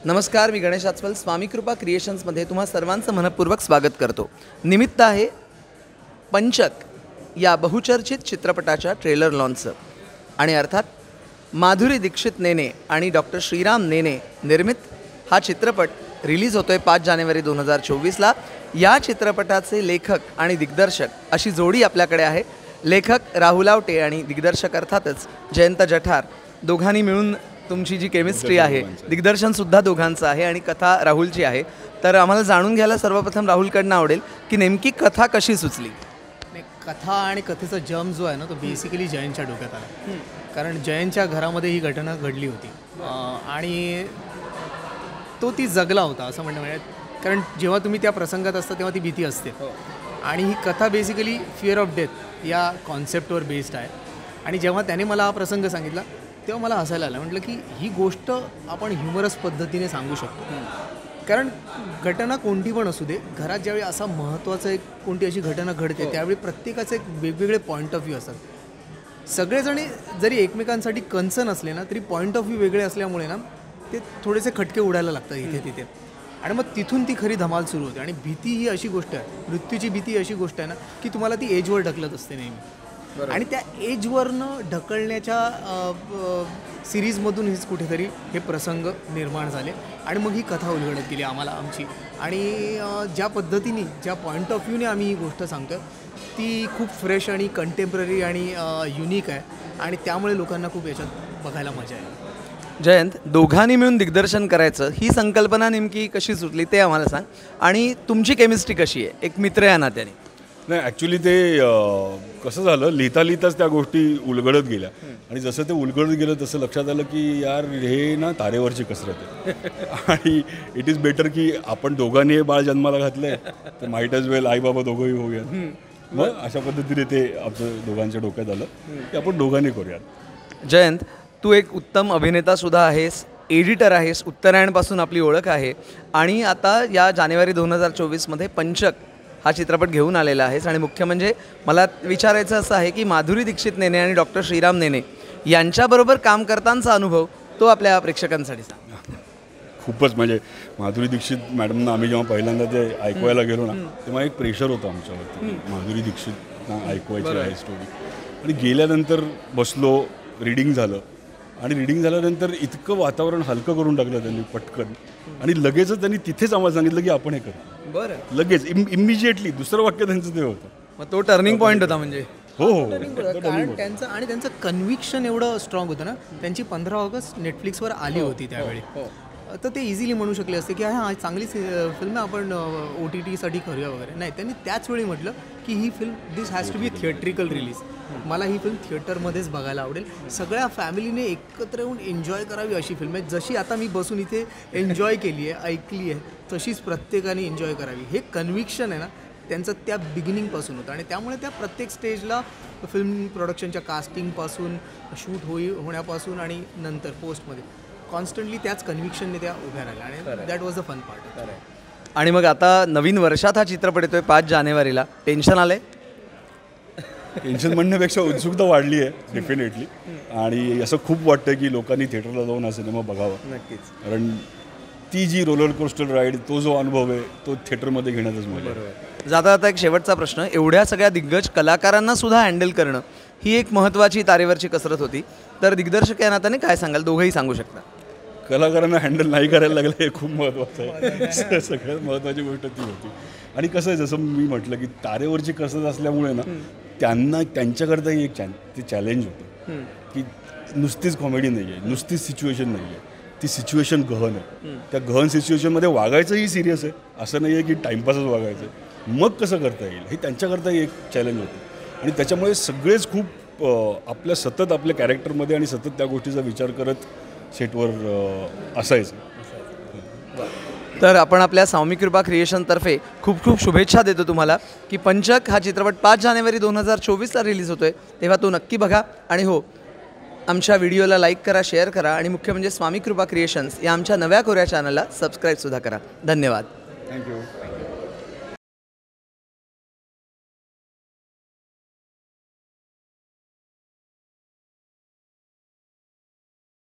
नमस्कार, मी गणेश आचवल स्वामी कृपा क्रिएशन्समध्ये तुम्हा सर्वांचं मनपूर्वक स्वागत करतो। निमित्त आहे पंचक या बहुचर्चित चित्रपटाच्या ट्रेलर लॉन्चचं आणि अर्थात माधुरी दीक्षित नेने आणि डॉक्टर श्रीराम नेने निर्मित हा चित्रपट रिलीज होतोय 5 जानेवारी 2024ला। या चित्रपटाचे लेखक आणि दिग्दर्शक अशी जोडी आपल्याकडे आहे। लेखक राहुल आवटे आणि दिग्दर्शक अर्थातच जयंत जठार, दोघांनी मिळून तुमची जी केमिस्ट्री आहे, दिग्दर्शन सुद्धा दोघांचं आहे आणि कथा राहुलची आहे। तर आम्हाला जाणून घ्यायला सर्वप्रथम राहुलकडनं आवडेल की नेमकी कथा कशी सुचली। कथा आणि कथेचा जर्म जो आहे ना, तो बेसिकली जयंतच्या डोक्यात आला। कारण जयंतच्या घरामध्ये ही घटना घडली होती आणि तो ती जगला होता असं म्हणणं म्हणजे। कारण जेव्हा तुम्ही त्या प्रसंगात असता तेव्हा ती भीती असते आणि ही कथा बेसिकली फिअर ऑफ डेथ या कॉन्सेप्टवर बेस्ड आहे। आणि जेव्हा त्याने मला हा प्रसंग सांगितला तेव्हा मला हसायला आलं। म्हटलं की ही गोष्ट आपण ह्युमरस पद्धतीने सांगू शकतो। कारण घटना कोणती पण असू दे, घरात ज्यावेळी असा महत्त्वाचं एक कोणती अशी घटना घडते त्यावेळी प्रत्येकाचे एक वेगवेगळे पॉईंट ऑफ व्ह्यू असतात। सगळेजणी जरी एकमेकांसाठी कन्सर्न असले ना तरी पॉईंट ऑफ व्ह्यू वेगळे असल्यामुळे ना ते थोडेसे खटके उडायला लागतात इथे तिथे। आणि मग तिथून ती खरी धमाल सुरू होते। आणि भीती ही अशी गोष्ट आहे, मृत्यूची भीती अशी गोष्ट आहे ना की तुम्हाला ती एजवर ढकलत असते नेहमी। आणि त्या एजवरनं ढकलण्याच्या सिरीजमधून हेच कुठेतरी हे प्रसंग निर्माण झाले आणि मग ही कथा उलगडत गेली आम्हाला आमची। आणि ज्या पद्धतीने ज्या पॉईंट ऑफ व्ह्यूने आम्ही ही गोष्ट सांगतो ती खूप फ्रेश आणि कंटेम्पररी आणि युनिक आहे आणि त्यामुळे लोकांना खूप याच्यात बघायला मजा आहे। जयंत, दोघांनी मिळून दिग्दर्शन करायचं ही संकल्पना नेमकी कशी सुचली ते आम्हाला सांग। आणि तुमची केमिस्ट्री कशी आहे एक मित्र या नात्याने? नाही, ॲक्च्युली ते कसं झालं, लिहिता लिहिताच त्या गोष्टी उलगडत गेल्या आणि जसं ते उलगडत गेलं तसं लक्षात आलं की यार हे ना तारेवरची कसरत आहे आणि इट इज बेटर की आपण दोघांनी हे बाळ जन्माला घातलं आहे तर माईट ॲज वेल आई बाबा दोघंही होऊयात। मग अशा पद्धतीने ते आमचं दोघांच्या डोक्यात आलं की आपण दोघांनी करूयात। जयंत, तू एक उत्तम अभिनेतासुद्धा आहेस, एडिटर आहेस, उत्तरायणपासून आपली ओळख आहे आणि आता या जानेवारी 2024मध्ये पंचक हा चित्रपट घेऊन आलेला आहेस। आणि मुख्य म्हणजे मला विचारायचं असं आहे की माधुरी दीक्षित नेने आणि डॉक्टर श्रीराम नेने यांच्याबरोबर काम करतानाचा अनुभव तो आपल्या प्रेक्षकांसाठी सांग। खूपच म्हणजे माधुरी दीक्षित मॅडमना आम्ही जेव्हा पहिल्यांदा ते ऐकवायला गेलो ना तेव्हा एक प्रेशर होतं आमच्यावरती, माधुरी दीक्षित ऐकवायची आहे स्टोरी। आणि गेल्यानंतर बसलो, रिडिंग झालं आणि रिडिंग झाल्यानंतर इतकं वातावरण हलकं करून टाकलं त्यांनी पटकन आणि लगेचच त्यांनी तिथेच आम्हाला सांगितलं की आपण हे करू। बरं, लगेच इमिजिएटली दुसरं वाक्य त्यांचं ते होतं। मग तो टर्निंग पॉईंट होता म्हणजे? हो हो, कारण त्यांचं कन्व्हिक्शन एवढं स्ट्रॉंग होतं ना। त्यांची 15 ऑगस्ट नेटफ्लिक्सवर आली होती त्यावेळी, तर ते इझिली म्हणू शकले असते की हां चांगली फिल्म आहे, आपण OTTसाठी करूया वगैरे। नाही, त्यांनी त्याच वेळी म्हटलं की ही film this has to be theatrical release. मला ही फिल्म थिएटरमध्येच बघायला आवडेल, सगळ्या फॅमिलीने एकत्र येऊन एन्जॉय करावी अशी फिल्म आहे। जशी आता मी बसून इथे एन्जॉय केली आहे, ऐकली आहे, तशीच प्रत्येकाने एन्जॉय करावी हे कन्व्हिक्शन आहे ना त्यांचं त्या बिगिनिंगपासून होतं। आणि त्यामुळे त्या प्रत्येक स्टेजला फिल्म प्रोडक्शनच्या कास्टिंगपासून शूट होण्यापासून आणि नंतर पोस्टमध्ये कॉन्स्टंटली त्याच कन्व्हिक्शनने त्या उभ्या राहिल्या आणि that was the fun part. आणि मग आता नवीन वर्षात हा चित्रपट येतोय 5 जानेवारीला, टेन्शन आलंय? टेन्शन म्हणण्यापेक्षा उत्सुकता वाढली आहे डेफिनेटली। आणि असं खूप वाटतं की लोकांनी थिएटरला जाऊन हा सिनेमा बघावा। नक्कीच, कारण ती जी रोलर कोस्टर राईड, तो जो अनुभव आहे तो थिएटरमध्ये घेण्यातच मजा आहे। जाता जाता एक शेवटचा प्रश्न, एवढ्या सगळ्या दिग्गज कलाकारांना सुद्धा हँडल करणं ही एक महत्त्वाची तारेवरची कसरत होती, तर दिग्दर्शक या नात्याने काय सांगाल? दोघंही सांगू शकता। कलाकारांना हँडल नाही करायला लागलं हे खूप महत्त्वाचं आहे। सगळ्यात महत्त्वाची गोष्ट ती होती। आणि कसं आहे, जसं मी म्हटलं की तारेवरची कसरत असल्यामुळे ना त्यांच्याकरताही एक ते चॅलेंज होतं की नुसतीच कॉमेडी नाही आहे, नुसतीच सिच्युएशन नाही आहे, ती सिच्युएशन गहन आहे। त्या गहन सिच्युएशनमध्ये वागायचंही सिरियस आहे, असं नाही आहे की टाईमपासच वागायचं आहे। मग कसं करता येईल हे त्यांच्याकरताही एक चॅलेंज होतं। आणि त्याच्यामुळे सगळेच खूप आपल्या सतत आपल्या कॅरेक्टरमध्ये आणि सतत त्या गोष्टीचा विचार करत सेटवर असायचं। तर आपण आपल्या स्वामी कृपा क्रिएशनतर्फे खूप खूप शुभेच्छा देतो तुम्हाला की पंचक हा चित्रपट 5 जानेवारी 2024ला रिलीज होतोय, तेव्हा तो नक्की बघा। आणि हो, आमच्या व्हिडिओला लाईक करा, शेअर करा आणि मुख्य म्हणजे स्वामी कृपा क्रिएशन्स या आमच्या नव्या कोऱ्या चॅनलला सबस्क्राईबसुद्धा करा। धन्यवाद। थँक्यू।